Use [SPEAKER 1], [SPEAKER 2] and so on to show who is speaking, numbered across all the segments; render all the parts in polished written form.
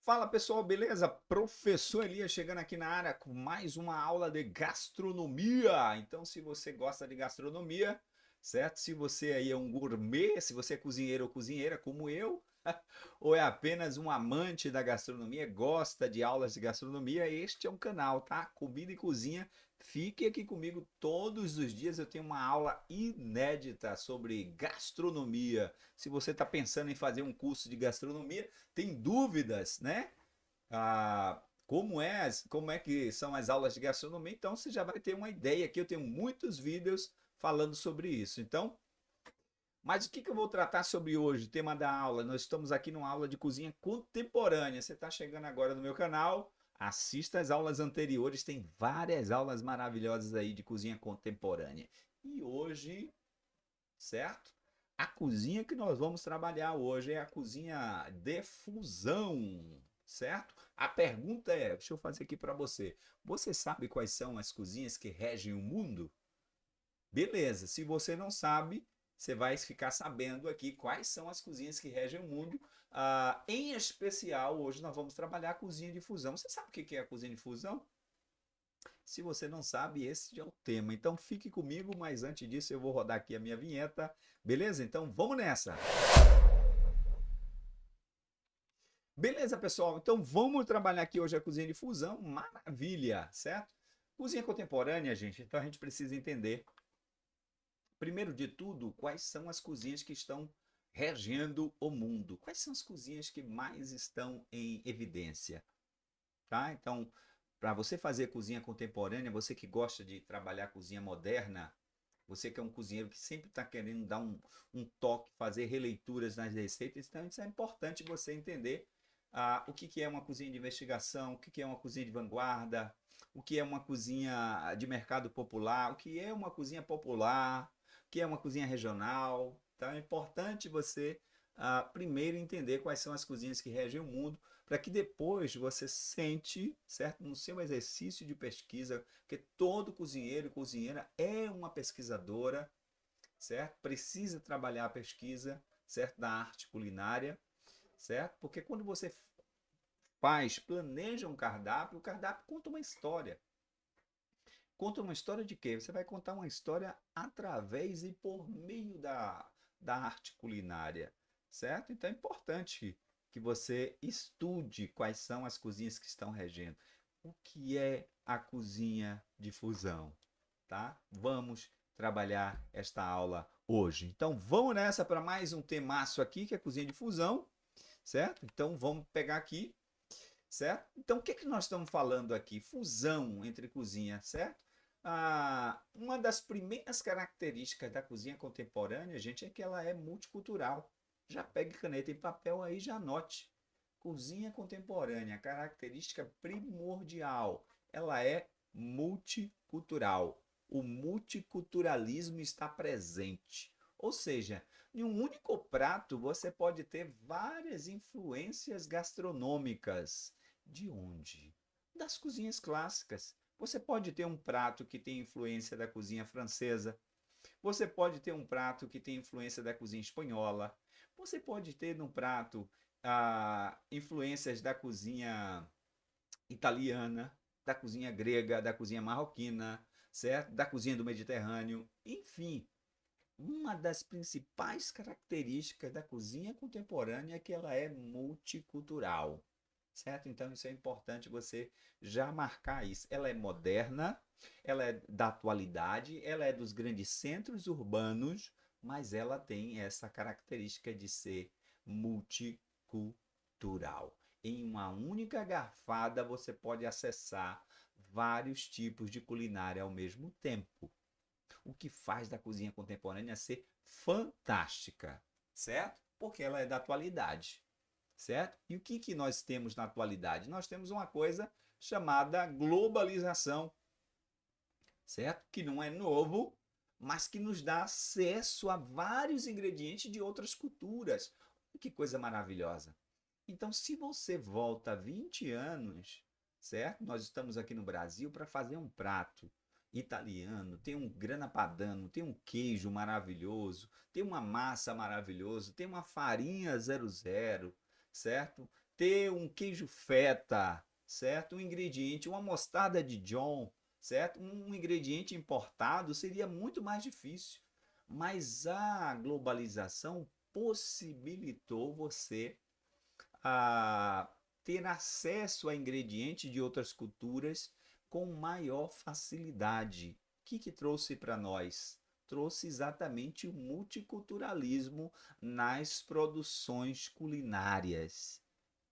[SPEAKER 1] Fala pessoal, beleza? Professor Elias chegando aqui na área com mais uma aula de gastronomia. Então, se você gosta de gastronomia, certo? Se você aí é um gourmet, se você é cozinheiro ou cozinheira como eu, ou é apenas um amante da gastronomia, gosta de aulas de gastronomia, este é um canal, tá? Comida e cozinha. Fique aqui comigo todos os dias. Eu tenho uma aula inédita sobre gastronomia. Se você está pensando em fazer um curso de gastronomia, tem dúvidas, né? Como é que são as aulas de gastronomia? Então você já vai ter uma ideia aqui. Eu tenho muitos vídeos falando sobre isso. Então, mas o que eu vou tratar sobre hoje? Tema da aula. Nós estamos aqui numa aula de cozinha contemporânea. Você está chegando agora no meu canal? Assista as aulas anteriores, tem várias aulas maravilhosas aí de cozinha contemporânea. E hoje, certo? A cozinha que nós vamos trabalhar hoje é a cozinha de fusão, certo? A pergunta é, deixa eu fazer aqui para você. Você sabe quais são as cozinhas que regem o mundo? Beleza, se você não sabe, você vai ficar sabendo aqui quais são as cozinhas que regem o mundo. Em especial, hoje nós vamos trabalhar a cozinha de fusão. Você sabe o que é a cozinha de fusão? Se você não sabe, esse é o tema. Então fique comigo, mas antes disso eu vou rodar aqui a minha vinheta. Beleza? Então vamos nessa. Beleza, pessoal? Então vamos trabalhar aqui hoje a cozinha de fusão. Maravilha, certo? Cozinha contemporânea, gente. Então a gente precisa entender, primeiro de tudo, quais são as cozinhas que estão regendo o mundo. Quais são as cozinhas que mais estão em evidência, tá? Então, para você fazer cozinha contemporânea, você que gosta de trabalhar cozinha moderna, você que é um cozinheiro que sempre está querendo dar um toque, fazer releituras nas receitas, então isso é importante você entender o que é uma cozinha de investigação, o que é uma cozinha de vanguarda, o que é uma cozinha de mercado popular, o que é uma cozinha popular, o que é uma cozinha regional. Então é importante você primeiro entender quais são as cozinhas que regem o mundo, para que depois você sente, certo, no seu exercício de pesquisa, porque todo cozinheiro e cozinheira é uma pesquisadora, certo? Precisa trabalhar a pesquisa, certo, da arte culinária, certo? Porque quando você planeja um cardápio, o cardápio conta uma história. Conta uma história de quê? Você vai contar uma história através e por meio da arte culinária, certo? Então é importante que você estude quais são as cozinhas que estão regendo. O que é a cozinha de fusão, tá? Vamos trabalhar esta aula hoje. Então vamos nessa para mais um temaço aqui, que é a cozinha de fusão, certo? Então vamos pegar aqui, certo? Então o que que nós estamos falando aqui? Fusão entre cozinha, certo? Uma das primeiras características da cozinha contemporânea, gente, é que ela é multicultural. Já pegue caneta e papel aí, já anote. Cozinha contemporânea, característica primordial, ela é multicultural. O multiculturalismo está presente. Ou seja, em um único prato você pode ter várias influências gastronômicas. De onde? Das cozinhas clássicas. Você pode ter um prato que tem influência da cozinha francesa. Você pode ter um prato que tem influência da cozinha espanhola. Você pode ter no prato influências da cozinha italiana, da cozinha grega, da cozinha marroquina, certo? Da cozinha do Mediterrâneo. Enfim, uma das principais características da cozinha contemporânea é que ela é multicultural, certo? Então isso é importante você já marcar isso. Ela é moderna, ela é da atualidade, ela é dos grandes centros urbanos, mas ela tem essa característica de ser multicultural. Em uma única garfada você pode acessar vários tipos de culinária ao mesmo tempo, o que faz da cozinha contemporânea ser fantástica, certo? Porque ela é da atualidade, certo? E o que nós temos na atualidade? Nós temos uma coisa chamada globalização, certo? Que não é novo, mas que nos dá acesso a vários ingredientes de outras culturas. Que coisa maravilhosa. Então, se você volta 20 anos, certo? Nós estamos aqui no Brasil para fazer um prato italiano, tem um grana padano, tem um queijo maravilhoso, tem uma massa maravilhosa, tem uma farinha 00, certo? ter um queijo feta, certo? Um ingrediente, uma mostarda de Dijon, certo? Um ingrediente importado seria muito mais difícil. Mas a globalização possibilitou você a ter acesso a ingredientes de outras culturas com maior facilidade. O que trouxe para nós? Trouxe exatamente o multiculturalismo nas produções culinárias.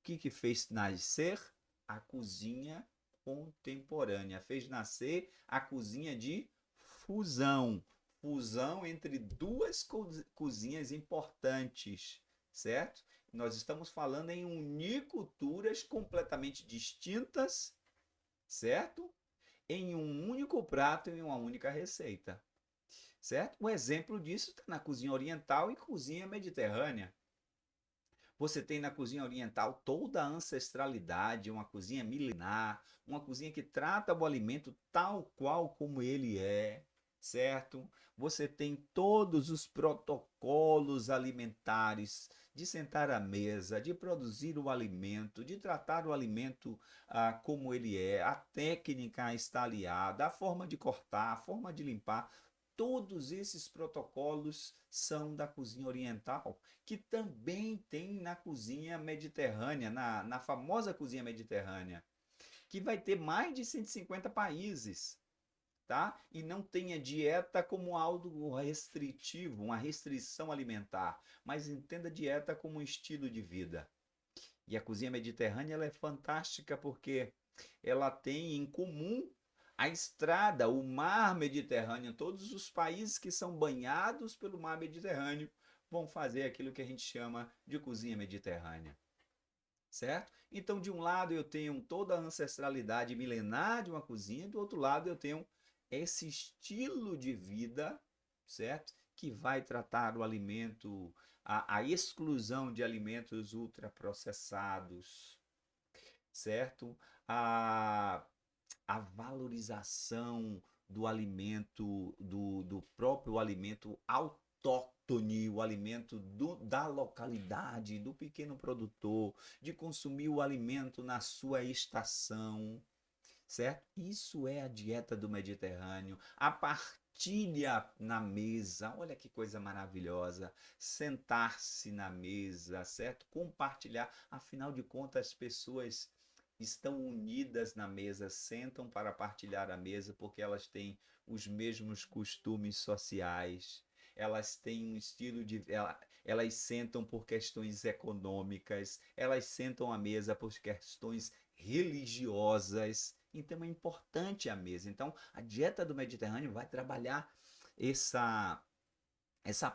[SPEAKER 1] O que fez nascer? A cozinha contemporânea. Fez nascer a cozinha de fusão. Fusão entre duas cozinhas importantes, certo? Nós estamos falando em unir culturas completamente distintas, certo? Em um único prato e uma única receita, certo? Um exemplo disso está na cozinha oriental e cozinha mediterrânea. Você tem na cozinha oriental toda a ancestralidade, uma cozinha milenar, uma cozinha que trata o alimento tal qual como ele é, certo? Você tem todos os protocolos alimentares de sentar à mesa, de produzir o alimento, de tratar o alimento como ele é, a técnica está aliada, a forma de cortar, a forma de limpar. Todos esses protocolos são da cozinha oriental, que também tem na cozinha mediterrânea, na famosa cozinha mediterrânea, que vai ter mais de 150 países, tá? E não tem a dieta como algo restritivo, uma restrição alimentar, mas entenda a dieta como um estilo de vida. E a cozinha mediterrânea ela é fantástica porque ela tem em comum a estrada, o mar Mediterrâneo. Todos os países que são banhados pelo mar Mediterrâneo vão fazer aquilo que a gente chama de cozinha mediterrânea, certo? Então, de um lado eu tenho toda a ancestralidade milenar de uma cozinha, do outro lado eu tenho esse estilo de vida, certo? Que vai tratar o alimento, a exclusão de alimentos ultraprocessados, certo? A, a valorização do alimento, do próprio alimento autóctone, o alimento da localidade, do pequeno produtor, de consumir o alimento na sua estação, certo? Isso é a dieta do Mediterrâneo. A partilha na mesa, olha que coisa maravilhosa. Sentar-se na mesa, certo? Compartilhar. Afinal de contas, as pessoas estão unidas na mesa, sentam para partilhar a mesa porque elas têm os mesmos costumes sociais. Elas têm um estilo de. Elas sentam por questões econômicas, elas sentam à mesa por questões religiosas. Então é importante a mesa. Então a dieta do Mediterrâneo vai trabalhar essa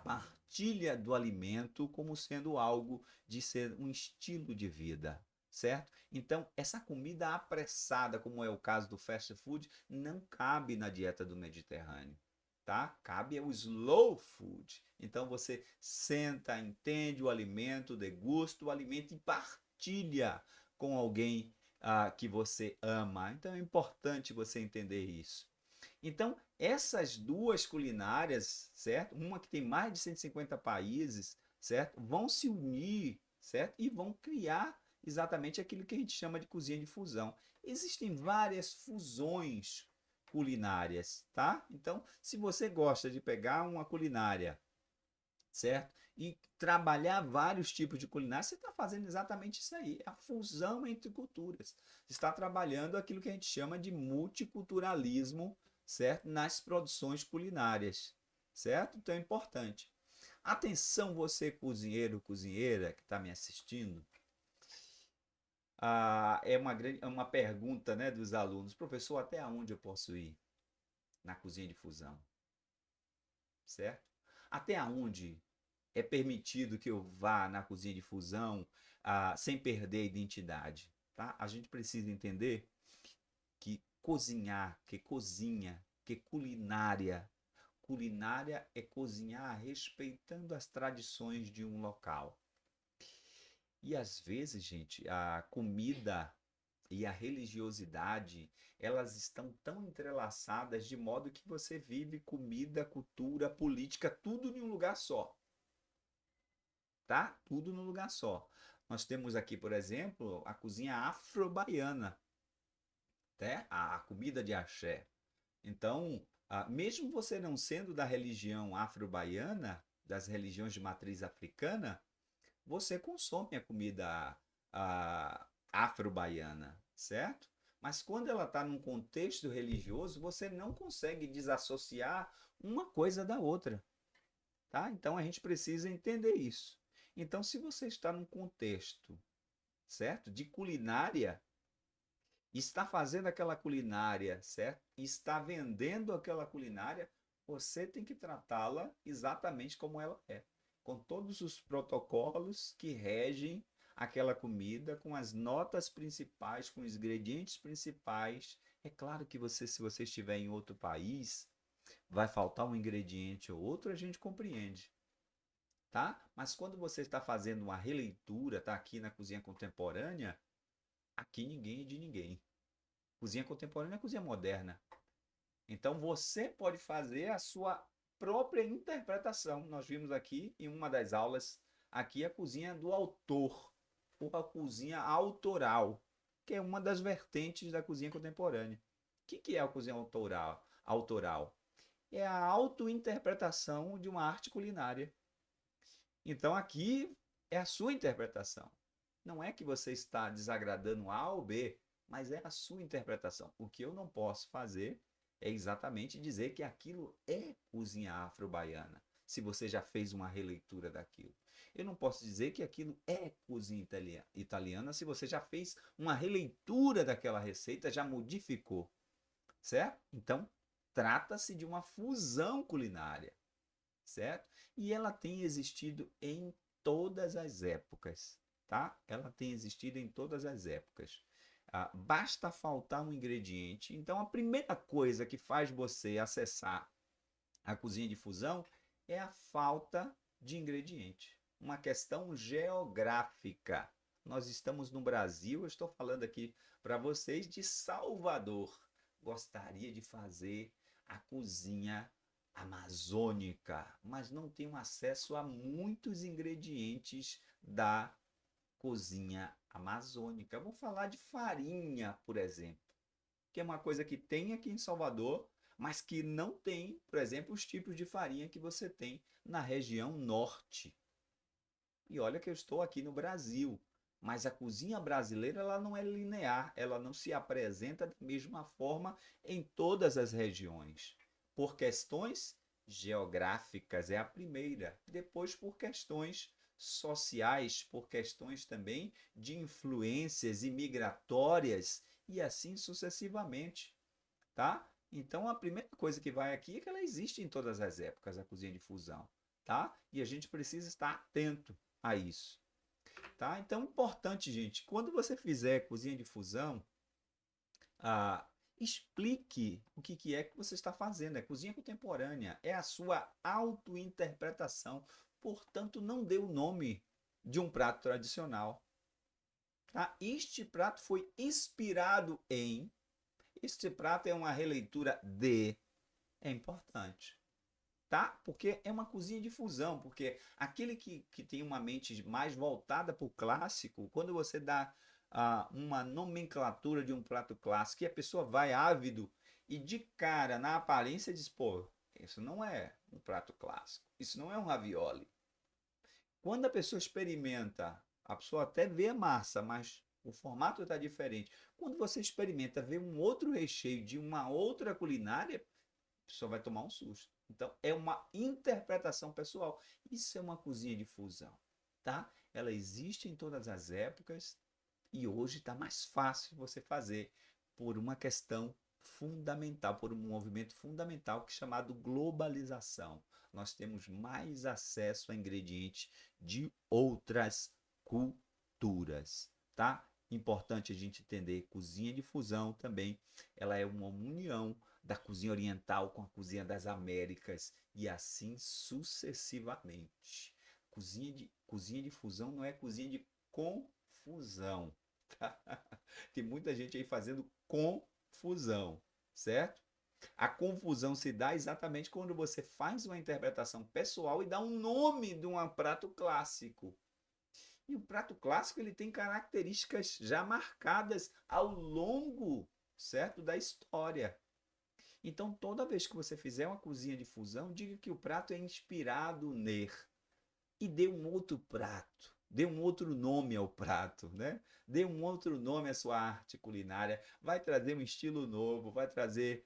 [SPEAKER 1] partilha do alimento como sendo algo de ser um estilo de vida, certo? Então essa comida apressada, como é o caso do fast food, não cabe na dieta do Mediterrâneo. Tá? Cabe o slow food. Então você senta, entende o alimento, degusta o alimento e partilha com alguém que você ama. Então é importante você entender isso. Então, essas duas culinárias, certo? Uma que tem mais de 150 países, certo? Vão se unir, certo? E vão criar exatamente aquilo que a gente chama de cozinha de fusão. Existem várias fusões culinárias, tá? Então, se você gosta de pegar uma culinária, certo? E trabalhar vários tipos de culinária, você está fazendo exatamente isso aí, a fusão entre culturas. Você está trabalhando aquilo que a gente chama de multiculturalismo, certo? Nas produções culinárias, certo? Então é importante. Atenção você cozinheiro, cozinheira que está me assistindo. É uma pergunta, né, dos alunos. Professor, até onde eu posso ir na cozinha de fusão? Certo? Até onde é permitido que eu vá na cozinha de fusão sem perder a identidade, tá? A gente precisa entender que cozinhar, que cozinha, que culinária é cozinhar respeitando as tradições de um local. E às vezes, gente, a comida e a religiosidade, elas estão tão entrelaçadas de modo que você vive comida, cultura, política, tudo em um lugar só, tá? Tudo num lugar só. Nós temos aqui, por exemplo, a cozinha afro-baiana, né? A comida de axé. Então, mesmo você não sendo da religião afro-baiana, das religiões de matriz africana, você consome a comida afro-baiana, certo? Mas quando ela está num contexto religioso, você não consegue desassociar uma coisa da outra, tá? Então a gente precisa entender isso. Então, se você está num contexto, certo, de culinária, está fazendo aquela culinária, certo? Está vendendo aquela culinária, você tem que tratá-la exatamente como ela é, com todos os protocolos que regem aquela comida, com as notas principais, com os ingredientes principais. É claro que você, se você estiver em outro país, vai faltar um ingrediente ou outro, a gente compreende, tá? Mas quando você está fazendo uma releitura, tá aqui na cozinha contemporânea, aqui ninguém é de ninguém. Cozinha contemporânea é cozinha moderna. Então você pode fazer a sua própria interpretação. Nós vimos aqui em uma das aulas aqui a cozinha do autor, ou a cozinha autoral, que é uma das vertentes da cozinha contemporânea. O que é a cozinha autoral? Autoral é a autointerpretação de uma arte culinária. Então aqui é a sua interpretação. Não é que você está desagradando A ou B, mas é a sua interpretação. O que eu não posso fazer é exatamente dizer que aquilo é cozinha afro-baiana, se você já fez uma releitura daquilo. Eu não posso dizer que aquilo é cozinha italiana se você já fez uma releitura daquela receita, já modificou, certo? Então, trata-se de uma fusão culinária, certo? E ela tem existido em todas as épocas, tá? Ela tem existido em todas as épocas. Basta faltar um ingrediente. Então, a primeira coisa que faz você acessar a cozinha de fusão é a falta de ingrediente. Uma questão geográfica. Nós estamos no Brasil, eu estou falando aqui para vocês de Salvador. Gostaria de fazer a cozinha amazônica, mas não tenho acesso a muitos ingredientes da cozinha amazônica. Vou falar de farinha, por exemplo, que é uma coisa que tem aqui em Salvador, mas que não tem, por exemplo, os tipos de farinha que você tem na região norte. E olha que eu estou aqui no Brasil, mas a cozinha brasileira ela não é linear, ela não se apresenta da mesma forma em todas as regiões. Por questões geográficas é a primeira, depois por questões sociais, por questões também de influências imigratórias e assim sucessivamente, tá? Então a primeira coisa que vai aqui é que ela existe em todas as épocas, a cozinha de fusão, tá? E a gente precisa estar atento a isso, tá? Então, importante, gente, quando você fizer cozinha de fusão, explique o que é que você está fazendo. É cozinha contemporânea, é a sua autointerpretação. Portanto, não dê o nome de um prato tradicional, tá? Este prato foi inspirado em, este prato é uma releitura de, é importante, tá? Porque é uma cozinha de fusão, porque aquele que tem uma mente mais voltada para o clássico, quando você dá uma nomenclatura de um prato clássico, e a pessoa vai ávido e de cara, na aparência, diz, pô, isso não é um prato clássico, isso não é um ravioli. Quando a pessoa experimenta, a pessoa até vê a massa, mas o formato está diferente. Quando você experimenta ver um outro recheio de uma outra culinária, a pessoa vai tomar um susto. Então, é uma interpretação pessoal. Isso é uma cozinha de fusão, tá? Ela existe em todas as épocas e hoje está mais fácil você fazer por uma questão fundamental, por um movimento fundamental que é chamado globalização. Nós temos mais acesso a ingredientes de outras culturas, tá? Importante a gente entender, cozinha de fusão também, ela é uma união da cozinha oriental com a cozinha das Américas e assim sucessivamente. Cozinha de fusão não é cozinha de confusão. Tá? Tem muita gente aí fazendo confusão, certo? A confusão se dá exatamente quando você faz uma interpretação pessoal e dá um nome de um prato clássico. E o prato clássico ele tem características já marcadas ao longo, certo, da história. Então, toda vez que você fizer uma cozinha de fusão, diga que o prato é inspirado nele e dê um outro prato, dê um outro nome ao prato, né? Dê um outro nome à sua arte culinária, vai trazer um estilo novo, vai trazer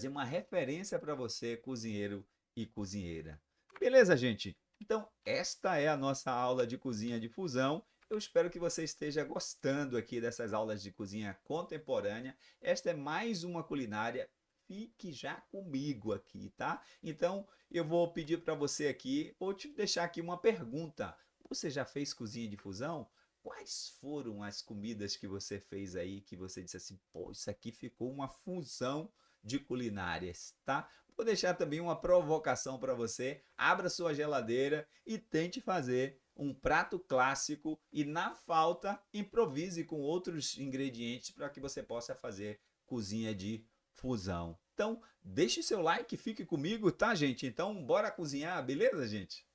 [SPEAKER 1] uma referência para você, cozinheiro e cozinheira. Beleza, gente? Então, esta é a nossa aula de cozinha de fusão. Eu espero que você esteja gostando aqui dessas aulas de cozinha contemporânea. Esta é mais uma culinária. Fique já comigo aqui, tá? Então, eu vou pedir para você aqui, vou te deixar aqui uma pergunta. Você já fez cozinha de fusão? Quais foram as comidas que você fez aí que você disse assim, pô, isso aqui ficou uma fusão de culinárias, tá? Vou deixar também uma provocação para você. Abra sua geladeira e tente fazer um prato clássico e, na falta, improvise com outros ingredientes para que você possa fazer cozinha de fusão. Então, deixe seu like, fique comigo, tá, gente? Então, bora cozinhar, beleza, gente?